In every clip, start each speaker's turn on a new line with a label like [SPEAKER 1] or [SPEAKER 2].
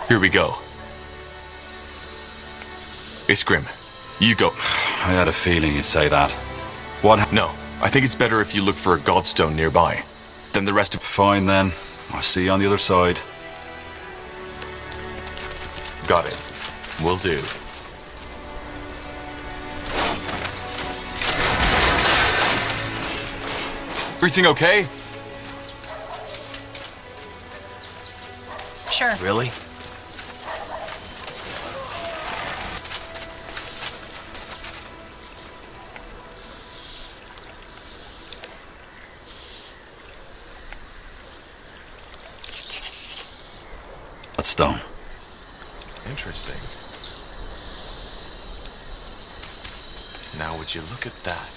[SPEAKER 1] Here we go. Iskrim, you go.
[SPEAKER 2] I had a feeling you'd say that.
[SPEAKER 1] No, I think it's better if you look for a godstone nearby. Then the rest of...
[SPEAKER 2] Fine then. I'll see you on the other side.
[SPEAKER 1] Got it. Will do. Everything okay?
[SPEAKER 3] Sure.
[SPEAKER 4] Really?
[SPEAKER 2] That stone.
[SPEAKER 1] Interesting. Now would you look at that?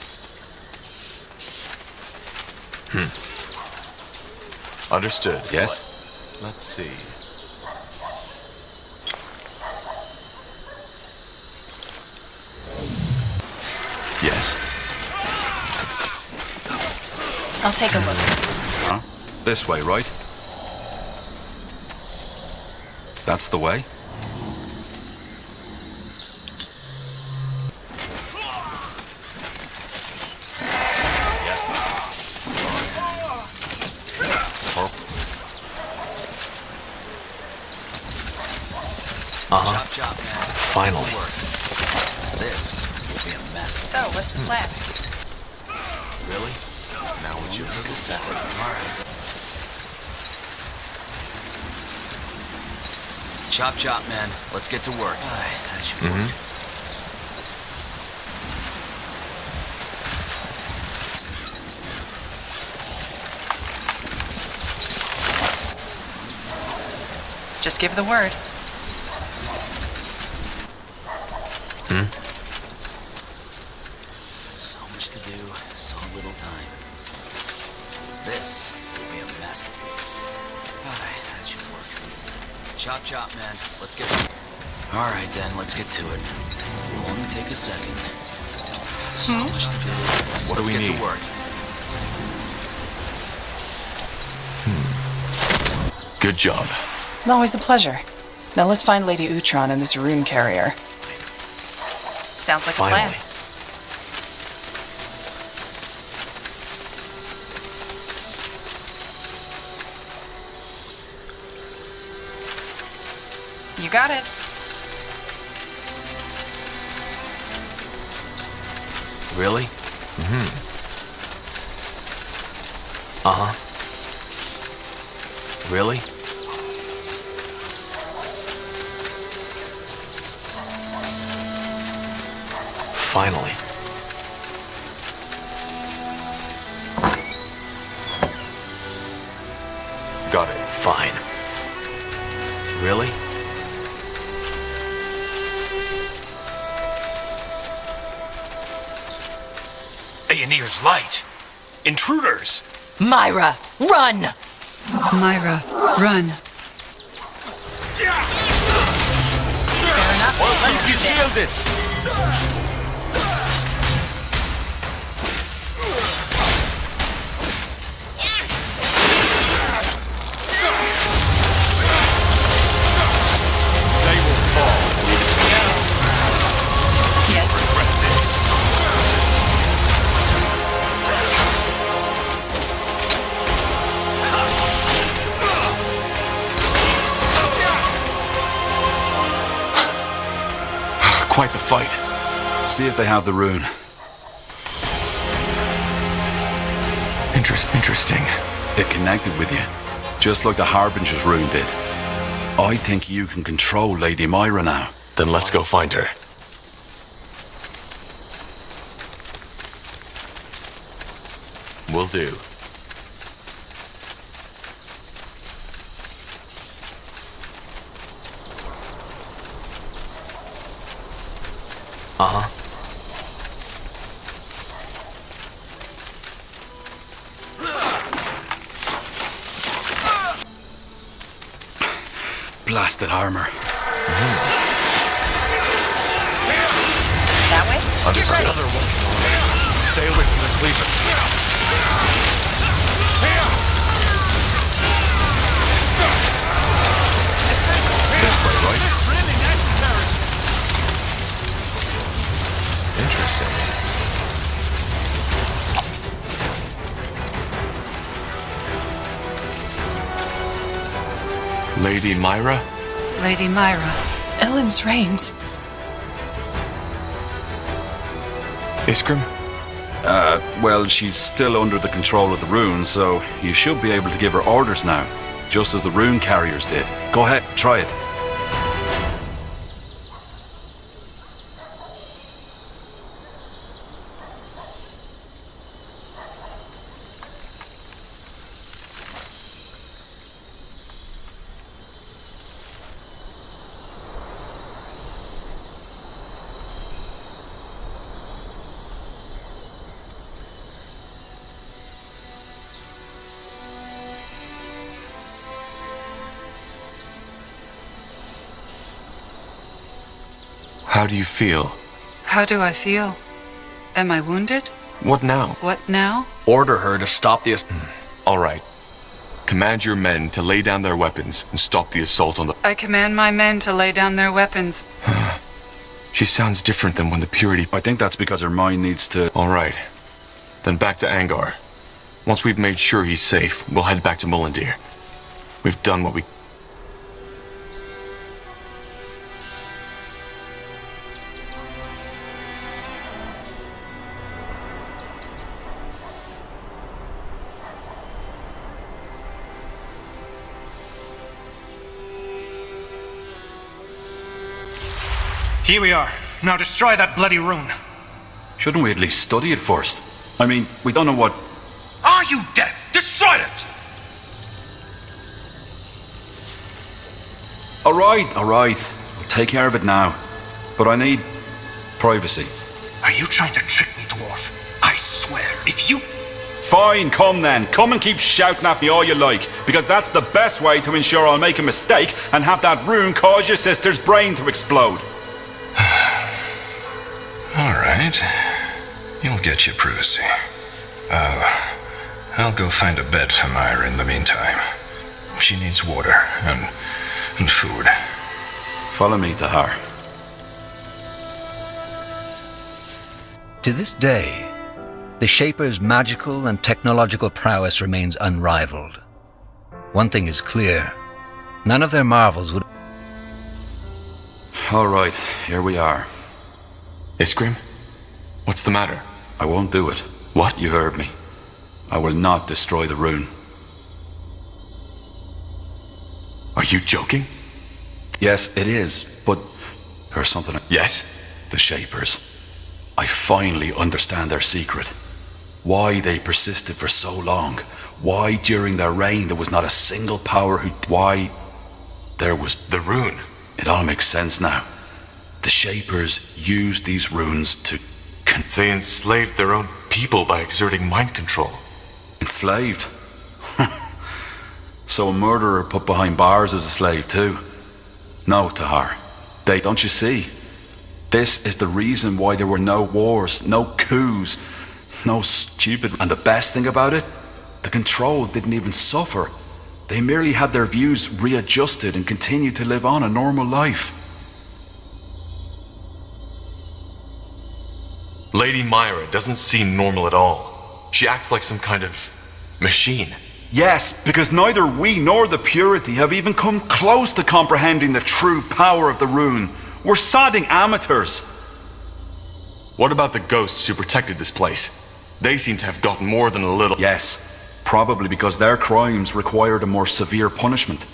[SPEAKER 1] Understood.
[SPEAKER 2] Yes?
[SPEAKER 1] Let's see. Yes.
[SPEAKER 3] I'll take a look.
[SPEAKER 2] Huh? This way, right? That's the way?
[SPEAKER 1] Yes.
[SPEAKER 4] Uh-huh.
[SPEAKER 5] Chop, chop, man.
[SPEAKER 4] Finally.
[SPEAKER 5] This will be a masterpiece.
[SPEAKER 3] So, what's the plan?
[SPEAKER 5] Really?
[SPEAKER 1] Now would you
[SPEAKER 5] Take a second. All right. Chop, chop, man. Let's get to work. That should work.
[SPEAKER 3] Just give the word.
[SPEAKER 5] So much to do, so little time. This will be a masterpiece. Alright, that should work. Chop, chop, man. Let's get... Alright, then, let's get to it. It'll only take a second. So much to do. So
[SPEAKER 1] What do we
[SPEAKER 5] let's get
[SPEAKER 1] need?
[SPEAKER 5] to work.
[SPEAKER 1] Good job.
[SPEAKER 3] Always a pleasure. Now let's find Lady Utron and this rune carrier. Sounds like
[SPEAKER 4] Finally.
[SPEAKER 3] a plan. You got it.
[SPEAKER 4] Really? Uh-huh. Really? Finally.
[SPEAKER 1] Got it.
[SPEAKER 4] Fine. Really? Aeonir's light. Intruders.
[SPEAKER 3] Myra, run!
[SPEAKER 6] Myra, run.
[SPEAKER 3] Fair enough. Let's do this.
[SPEAKER 4] Shielded.
[SPEAKER 1] They will fall. Leave it to me.
[SPEAKER 3] Yes.
[SPEAKER 1] Regret this. Quite the fight.
[SPEAKER 2] See if they have the rune.
[SPEAKER 1] Interesting.
[SPEAKER 2] It connected with you, just like the Harbinger's rune did. I think you can control Lady Myra now.
[SPEAKER 1] Then let's go find her. Will do.
[SPEAKER 4] Uh-huh.
[SPEAKER 2] Blasted armor.
[SPEAKER 3] That way?
[SPEAKER 1] Understood.
[SPEAKER 3] Get ready.
[SPEAKER 1] Another one. Stay away from the cleaver. This way. Lady Myra?
[SPEAKER 6] Lady Myra.
[SPEAKER 3] Ellen's reigns.
[SPEAKER 1] Iskrim?
[SPEAKER 2] Well, she's still under the control of the rune, so you should be able to give her orders now, just as the rune carriers did. Go ahead, try it.
[SPEAKER 1] How do you feel?
[SPEAKER 6] How do I feel? Am I wounded?
[SPEAKER 1] What now?
[SPEAKER 6] What now?
[SPEAKER 4] Order her to stop the...
[SPEAKER 1] All right. Command your men to lay down their weapons and stop the assault on the...
[SPEAKER 6] I command my men to lay down their weapons.
[SPEAKER 1] She sounds different than when the Purity...
[SPEAKER 2] I think that's because her mind needs to...
[SPEAKER 1] All right. Then back to Angar. Once we've made sure he's safe, we'll head back to Mullendeer. We've done what we...
[SPEAKER 7] Here we are. Now destroy that bloody rune.
[SPEAKER 2] Shouldn't we at least study it first? I mean, we don't know what...
[SPEAKER 7] Are you deaf? Destroy it!
[SPEAKER 2] All right. I'll take care of it now. But I need privacy.
[SPEAKER 7] Are you trying to trick me, dwarf? I swear, if you...
[SPEAKER 2] Fine, come then. Come and keep shouting at me all you like, because that's the best way to ensure I'll make a mistake and have that rune cause your sister's brain to explode.
[SPEAKER 8] All right. You'll get your privacy. I'll go find a bed for Myra in the meantime. She needs water and food.
[SPEAKER 2] Follow me, Tahar.
[SPEAKER 9] To this day, the Shaper's magical and technological prowess remains unrivaled. One thing is clear. None of their marvels would...
[SPEAKER 2] All right, here we are.
[SPEAKER 1] Iskrim? What's the matter?
[SPEAKER 2] I won't do it.
[SPEAKER 1] What?
[SPEAKER 2] You heard me. I will not destroy the rune.
[SPEAKER 1] Are you joking?
[SPEAKER 2] Yes, it is, but there's something...
[SPEAKER 1] Yes?
[SPEAKER 2] The Shapers. I finally understand their secret. Why they persisted for so long. Why during their reign there was not a single power who... Why there was...
[SPEAKER 1] The rune.
[SPEAKER 2] It all makes sense now. The Shapers used these runes to...
[SPEAKER 1] They enslaved their own people by exerting mind control.
[SPEAKER 2] Enslaved? So a murderer put behind bars is a slave too? No, Tahar. Don't you see? This is the reason why there were no wars, no coups, no stupid... And the best thing about it? The control didn't even suffer. They merely had their views readjusted and continued to live on a normal life.
[SPEAKER 1] Lady Myra doesn't seem normal at all. She acts like some kind of machine.
[SPEAKER 2] Yes, because neither we nor the Purity have even come close to comprehending the true power of the rune. We're sodding amateurs.
[SPEAKER 1] What about the ghosts who protected this place? They seem to have gotten more than a little...
[SPEAKER 2] Yes, probably because their crimes required a more severe punishment.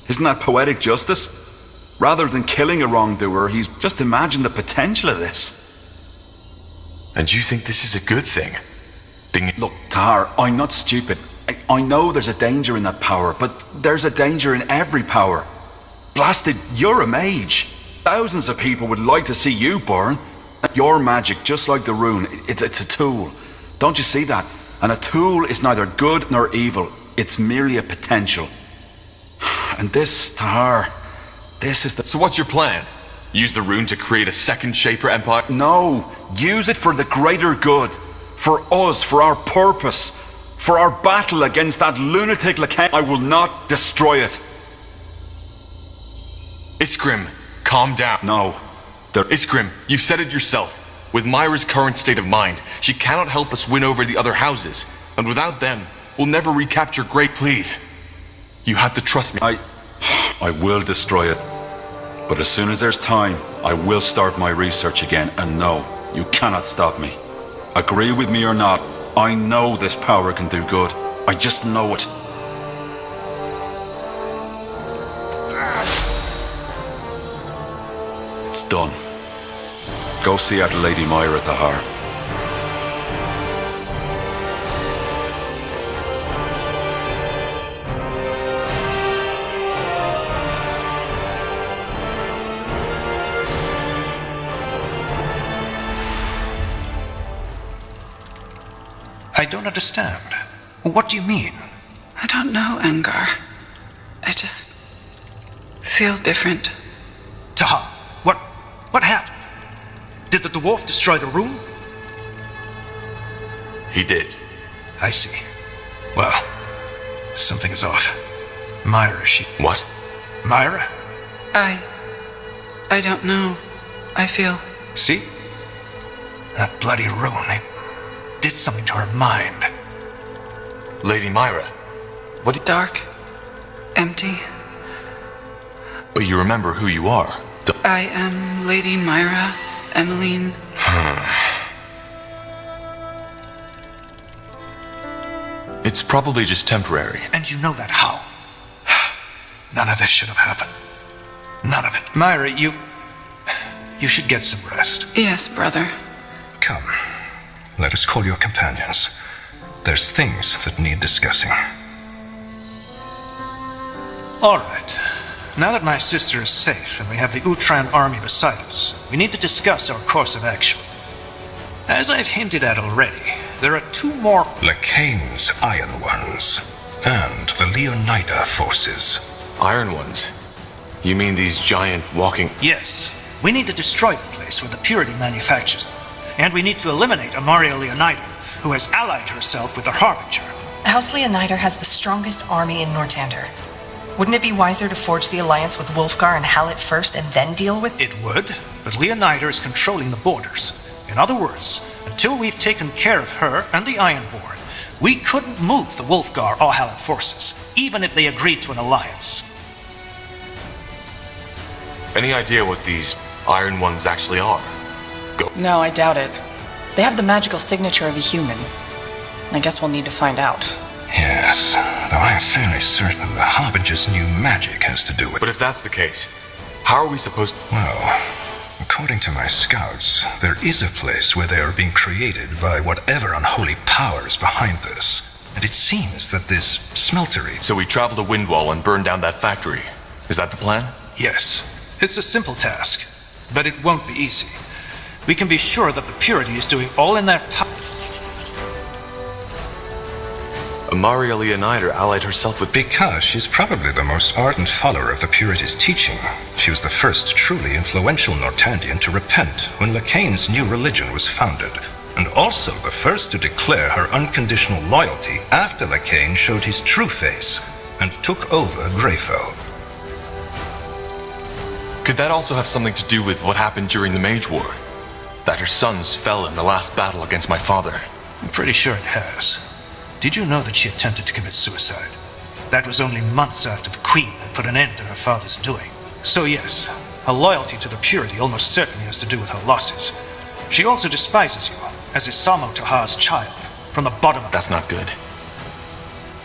[SPEAKER 2] Isn't that poetic justice? Rather than killing a wrongdoer, he's just imagined the potential of this.
[SPEAKER 1] And you think this is a good thing?
[SPEAKER 2] Look, Tahar, I'm not stupid. I know there's a danger in that power, but there's a danger in every power. Blasted, you're a mage. Thousands of people would like to see you burn. Your magic, just like the rune, it's a tool. Don't you see that? And a tool is neither good nor evil. It's merely a potential. And this, Tahar, this is the...
[SPEAKER 1] So what's your plan? Use the rune to create a second Shaper Empire?
[SPEAKER 2] No, use it for the greater good. For us, for our purpose. For our battle against that lunatic Lacan. I will not destroy it.
[SPEAKER 1] Iskrim, calm down.
[SPEAKER 2] No.
[SPEAKER 1] Iskrim, you've said it yourself. With Myra's current state of mind, she cannot help us win over the other houses. And without them, we'll never recapture Great. Please. You have to trust me.
[SPEAKER 2] I will destroy it. But as soon as there's time, I will start my research again, and no, you cannot stop me. Agree with me or not, I know this power can do good. I just know it. It's done. Go see out Lady Myra, Tahar.
[SPEAKER 7] I don't understand. What do you mean?
[SPEAKER 6] I don't know, Angar. I just feel different.
[SPEAKER 7] Taha, what happened? Did the dwarf destroy the room?
[SPEAKER 1] He did.
[SPEAKER 7] I see. Well, something is off. Myra,
[SPEAKER 1] What?
[SPEAKER 7] Myra?
[SPEAKER 6] I don't know. I feel...
[SPEAKER 7] See? That bloody rune, it did something to her mind.
[SPEAKER 1] Lady Myra. What?
[SPEAKER 6] dark, empty.
[SPEAKER 1] But you remember who you are.
[SPEAKER 6] I am Lady Myra, Emmeline.
[SPEAKER 1] It's probably just temporary.
[SPEAKER 7] And you know that how? None of this should have happened. None of it. Myra, you should get some rest.
[SPEAKER 6] Yes, brother.
[SPEAKER 8] Come, let us call your companions. There's things that need discussing.
[SPEAKER 7] All right. Now that my sister is safe and we have the Utran army beside us, we need to discuss our course of action. As I've hinted at already, there are two more...
[SPEAKER 8] Lekain's Iron Ones and the Leonida forces.
[SPEAKER 1] Iron Ones? You mean these giant walking...
[SPEAKER 7] Yes. We need to destroy the place where the Purity manufactures them. And we need to eliminate Amaria Leonida, who has allied herself with the Harbinger.
[SPEAKER 3] House Leonider has the strongest army in Nortander. Wouldn't it be wiser to forge the alliance with Wulfgar and Hallett first and then deal with...
[SPEAKER 7] It would, but Leonider is controlling the borders. In other words, until we've taken care of her and the Ironborn, we couldn't move the Wulfgar or Hallett forces, even if they agreed to an alliance.
[SPEAKER 1] Any idea what these Iron Ones actually are? Go.
[SPEAKER 3] No, I doubt it. They have the magical signature of a human. I guess we'll need to find out.
[SPEAKER 8] Yes, though I'm fairly certain the Harbinger's new magic has to do with...
[SPEAKER 1] But if that's the case, how are we supposed to...
[SPEAKER 8] Well, according to my scouts, there is a place where they are being created by whatever unholy power is behind this. And it seems that this smeltery...
[SPEAKER 1] So we travel to Windwall and burn down that factory. Is that the plan?
[SPEAKER 7] Yes, it's a simple task, but it won't be easy. We can be sure that the Purity is doing all in their power.
[SPEAKER 1] Amaria Leonida allied herself with...
[SPEAKER 8] Because she's probably the most ardent follower of the Purity's teaching. She was the first truly influential Nortandian to repent when Lekain's new religion was founded, and also the first to declare her unconditional loyalty after Lekain showed his true face and took over Greyfell.
[SPEAKER 1] Could that also have something to do with what happened during the Mage War? That her sons fell in the last battle against my father?
[SPEAKER 7] I'm pretty sure it has. Did you know that she attempted to commit suicide? That was only months after the Queen had put an end to her father's doing. So yes, her loyalty to the Purity almost certainly has to do with her losses. She also despises you, as is Samo Tahar's child, from the bottom of...
[SPEAKER 1] That's not good.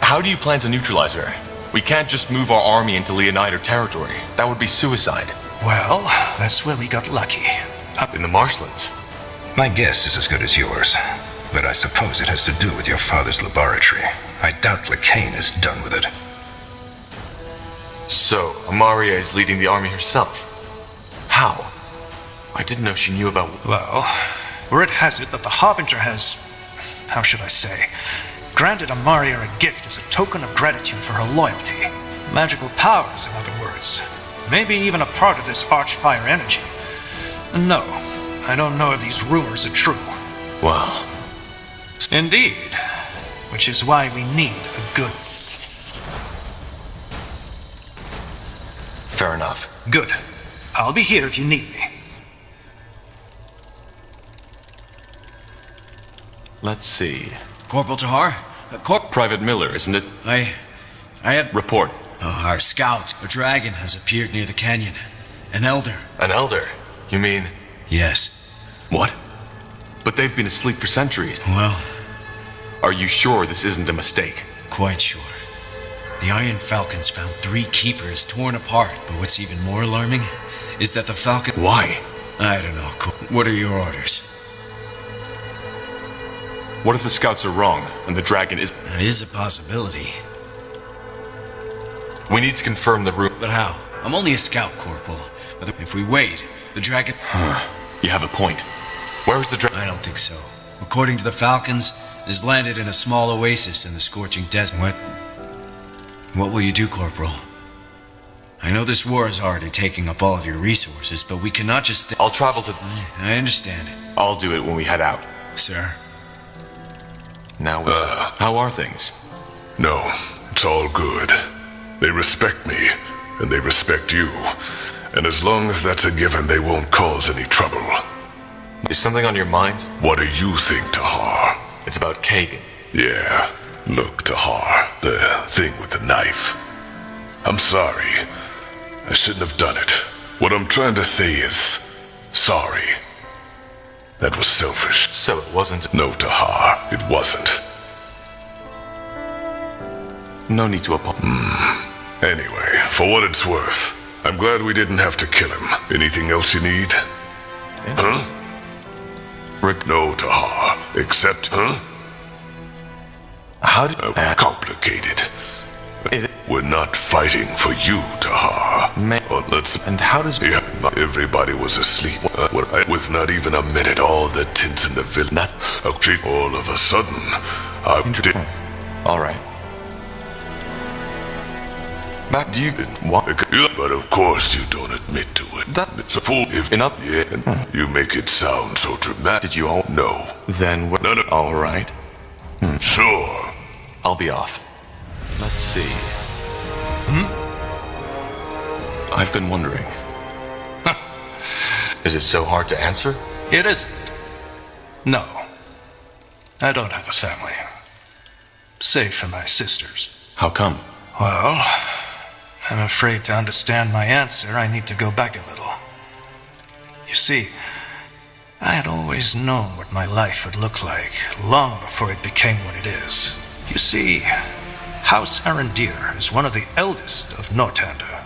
[SPEAKER 1] How do you plan to neutralize her? We can't just move our army into Leonida territory. That would be suicide.
[SPEAKER 7] Well, that's where we got lucky.
[SPEAKER 1] Up in the marshlands.
[SPEAKER 8] My guess is as good as yours, but I suppose it has to do with your father's laboratory. I doubt Lekain is done with it.
[SPEAKER 1] So, Amaria is leading the army herself. How? I didn't know she knew about...
[SPEAKER 7] Well, word has it that the Harbinger has... how should I say... granted Amaria a gift as a token of gratitude for her loyalty. Magical powers, in other words. Maybe even a part of this Archfire energy. No, I don't know if these rumors are true.
[SPEAKER 1] Wow.
[SPEAKER 7] Indeed. Which is why we need a good...
[SPEAKER 1] Fair enough.
[SPEAKER 7] Good. I'll be here if you need me.
[SPEAKER 1] Let's see.
[SPEAKER 5] Corporal Tahar?
[SPEAKER 1] Private Miller, isn't it?
[SPEAKER 5] I had...
[SPEAKER 1] Report.
[SPEAKER 5] Oh, our scout, a dragon, has appeared near the canyon. An elder.
[SPEAKER 1] An elder? You mean...
[SPEAKER 5] Yes.
[SPEAKER 1] What? But they've been asleep for centuries.
[SPEAKER 5] Well...
[SPEAKER 1] Are you sure this isn't a mistake?
[SPEAKER 5] Quite sure. The Iron Falcons found 3 keepers torn apart, but what's even more alarming is that the Falcon...
[SPEAKER 1] Why?
[SPEAKER 5] I don't know. What are your orders?
[SPEAKER 1] What if the scouts are wrong, and the dragon is...
[SPEAKER 5] That is a possibility.
[SPEAKER 1] We need to confirm the route.
[SPEAKER 5] But how? I'm only a scout, Corporal. But if we wait, the dragon...
[SPEAKER 1] You have a point. Where is the dragon?
[SPEAKER 5] I don't think so. According to the Falcons, it has landed in a small oasis in the scorching desert. What will you do, Corporal? I know this war is already taking up all of your resources, but we cannot just...
[SPEAKER 1] I'll travel to...
[SPEAKER 5] I understand.
[SPEAKER 1] I'll do it when we head out.
[SPEAKER 5] Sir?
[SPEAKER 1] Now, how are things?
[SPEAKER 10] No, it's all good. They respect me, and they respect you. And as long as that's a given, they won't cause any trouble.
[SPEAKER 1] Is something on your mind?
[SPEAKER 10] What do you think, Tahar?
[SPEAKER 1] It's about Kagan.
[SPEAKER 10] Yeah, look, Tahar, the thing with the knife. I'm sorry. I shouldn't have done it. What I'm trying to say is, sorry. That was selfish.
[SPEAKER 1] So it wasn't...
[SPEAKER 10] No, Tahar, it wasn't.
[SPEAKER 1] No need to apologize.
[SPEAKER 10] Anyway, for what it's worth, I'm glad we didn't have to kill him. Anything else you need? Huh?
[SPEAKER 1] Rick...
[SPEAKER 10] No, Tahar, except, huh?
[SPEAKER 1] How did...
[SPEAKER 10] complicated. We're not fighting for you, Tahar.
[SPEAKER 1] And how does...
[SPEAKER 10] Yeah, everybody was asleep. With not even a minute, all the tents in the village. All of a sudden, I did...
[SPEAKER 1] All right. Back to you. What?
[SPEAKER 10] But of course you don't admit to it. It's a fool if...
[SPEAKER 1] Enough?
[SPEAKER 10] Yeah, you make it sound so dramatic.
[SPEAKER 1] Did you all...
[SPEAKER 10] No.
[SPEAKER 1] Then what...
[SPEAKER 10] No.
[SPEAKER 1] All right.
[SPEAKER 10] Sure.
[SPEAKER 1] I'll be off. Let's see. I've been wondering. Is it so hard to answer?
[SPEAKER 7] It isn't. No. I don't have a family. Save for my sisters.
[SPEAKER 1] How come?
[SPEAKER 7] Well, I'm afraid to understand my answer, I need to go back a little. You see, I had always known what my life would look like, long before it became what it is. You see, House Arendir is one of the eldest of Nortander.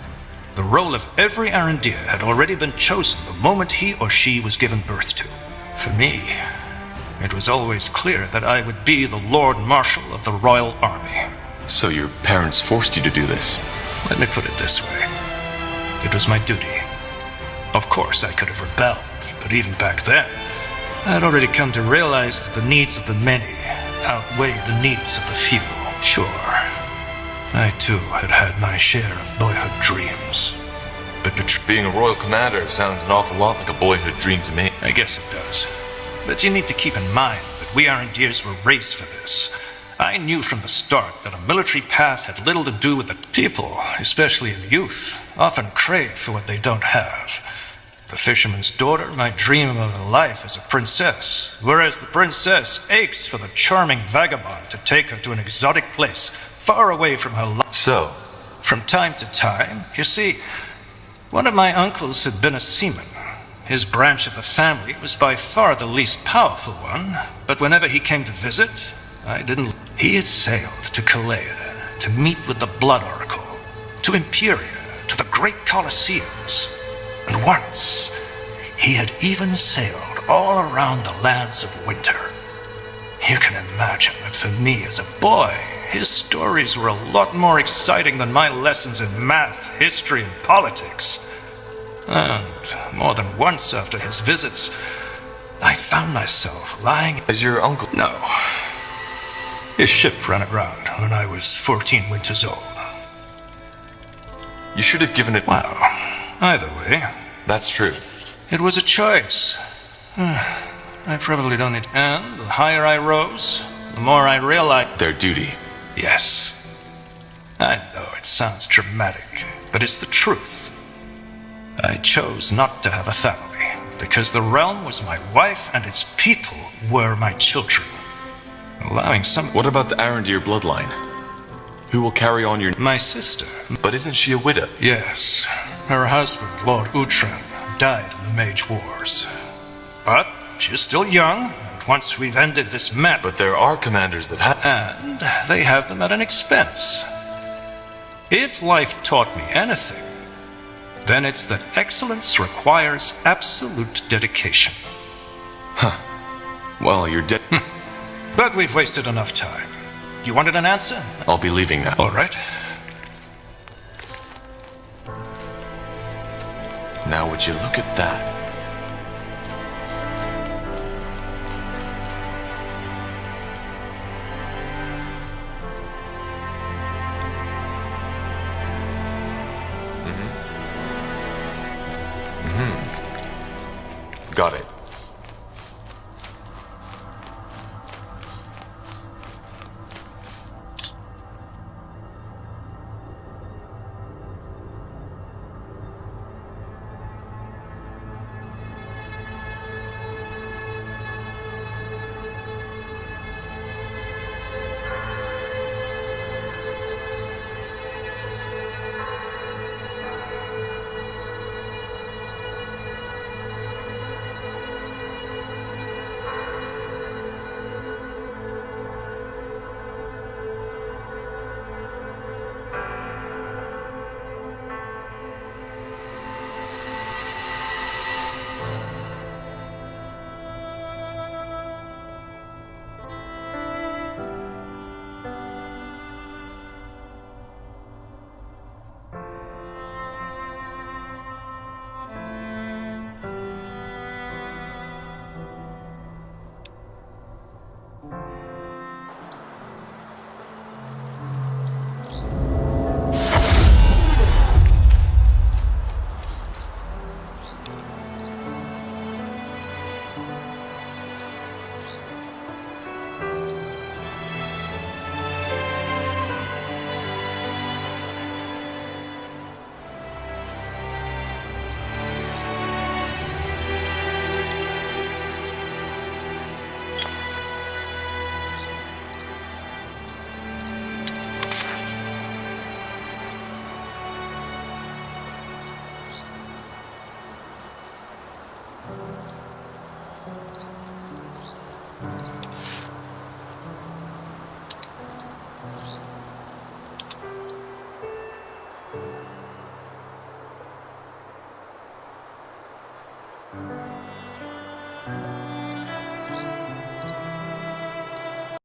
[SPEAKER 7] The role of every Arendir had already been chosen the moment he or she was given birth to. For me, it was always clear that I would be the Lord Marshal of the Royal Army.
[SPEAKER 1] So your parents forced you to do this?
[SPEAKER 7] Let me put it this way. It was my duty. Of course, I could have rebelled, but even back then, I had already come to realize that the needs of the many outweigh the needs of the few. Sure, I too had had my share of boyhood dreams. But
[SPEAKER 1] being a royal commander sounds an awful lot like a boyhood dream to me.
[SPEAKER 7] I guess it does. But you need to keep in mind that we Arendirs were raised for this. I knew from the start that a military path had little to do with the people, especially in youth, often crave for what they don't have. The fisherman's daughter might dream of a life as a princess, whereas the princess aches for the charming vagabond to take her to an exotic place far away from her life.
[SPEAKER 1] So,
[SPEAKER 7] from time to time, you see, one of my uncles had been a seaman. His branch of the family was by far the least powerful one, but whenever he came to visit, I didn't... He had sailed to Kalea to meet with the Blood Oracle, to Imperia, to the great Colosseums, and once he had even sailed all around the lands of winter. You can imagine that for me as a boy, his stories were a lot more exciting than my lessons in math, history, and politics. And more than once after his visits, I found myself lying...
[SPEAKER 1] Is your uncle...
[SPEAKER 7] No. His ship ran aground when I was 14 winters old.
[SPEAKER 1] You should have given it...
[SPEAKER 7] Well, either way...
[SPEAKER 1] That's true.
[SPEAKER 7] It was a choice. I probably don't need... And the higher I rose, the more I realized...
[SPEAKER 1] Their duty.
[SPEAKER 7] Yes. I know it sounds dramatic, but it's the truth. I chose not to have a family, because the realm was my wife and its people were my children. Allowing some...
[SPEAKER 1] What about the Arendir bloodline? Who will carry on your...
[SPEAKER 7] My sister.
[SPEAKER 1] But isn't she a widow?
[SPEAKER 7] Yes. Her husband, Lord Utran, died in the Mage Wars. But she's still young, and once we've ended this map...
[SPEAKER 1] But there are commanders that have...
[SPEAKER 7] And they have them at an expense. If life taught me anything, then it's that excellence requires absolute dedication.
[SPEAKER 1] Well, you're dead.
[SPEAKER 7] But we've wasted enough time. You wanted an answer?
[SPEAKER 1] I'll be leaving now.
[SPEAKER 7] All right.
[SPEAKER 1] Now would you look at that? Got it.